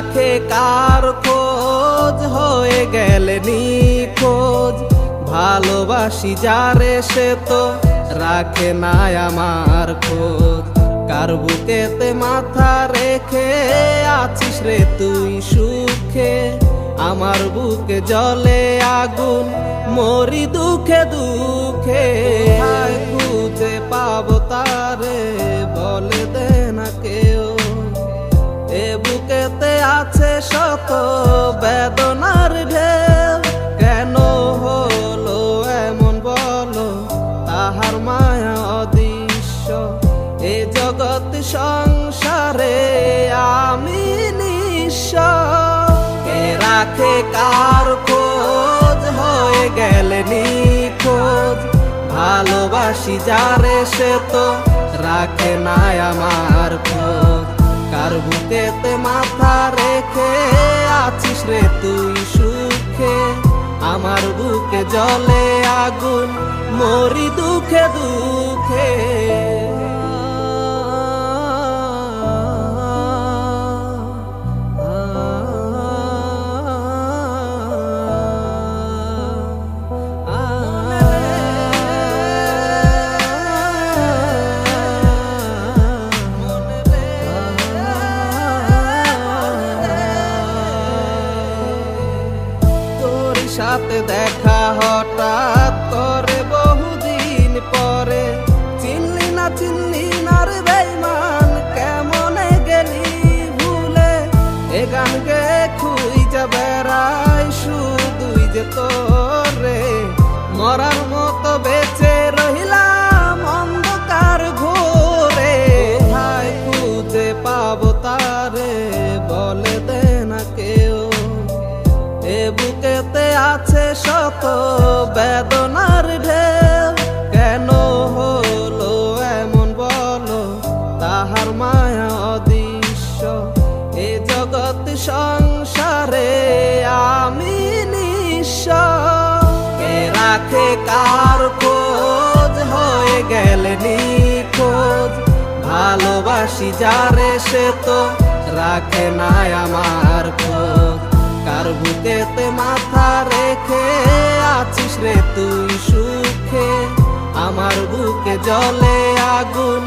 রাখে কার খোঁজ হয়ে গেলে নিখোঁজ। ভালোবাসি যারে সে তো রাখে না আমার খোঁজ। কার বুকেতে মাথা রেখে আছিস রে তুই সুখে, আমার বুকে জ্বলে আগুন মরি দুঃখে দুঃখে। খুঁজে পাবো তারে বলে দে না কেউ, এ বুকেতে আছে শত বেদনার ঢেউ। কেন হলো এমন বলো, তাহার মায়া অদৃশ্য। এ জগৎ সংসারে আমি নিঃস্ব। কে রাখে কার খোঁজ হয়ে গেলে নিখোঁজ। ভালোবাসি যারে সে তো রাখে না আমার খোঁজ। কার বুকেতে মাথা রেখে আছিস রে তুই সুখে, আমার বুকে জ্বলে আগুন মরি দুঃখে দুঃখে। সাথে দেখা হঠাৎ করে বহুদিন পরে, চিনলি না রে বেঈমান কেমনে গেলি ভুলে। এ গান গে খুঁজে বেড়াই শুধুই যে তোরে, মরার মতো বেঁচে রহিলাম অন্ধকার ঘোরে। কোথায় খুঁজে পাবো তারে বলে দে না কেউ, এ বুকেতে আছে শত বেদনার ঢেউ। কেন হলো এমন বলো, তাহার মায়া অদৃশ্য। এ জগৎ সংসারে আমি নিঃস্ব। কে রাখে কার খোঁজ হয়ে গেলে নিখোঁজ। ভালোবাসি যারে সে তো রাখে না আমার খোঁজ। কার বুকেতে মাথা রেখে আছিস রে তুই সুখে, আমার বুকে জ্বলে আগুন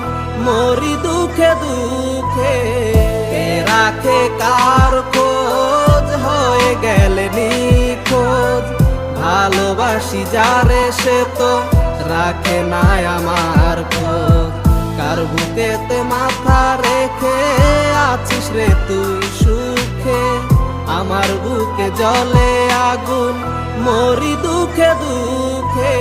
মরি দুঃখে দুঃখে। কে রাখে কার খোঁজ হয়ে গেলে নিখোঁজ। ভালোবাসি যারে সে তো রাখে না আমার খোঁজ। কার বুকেতে মাথা রেখে আছিস রে তুই সুখে, আমার বুকে জ্বলে আগুন মরি দুঃখে দুঃখে।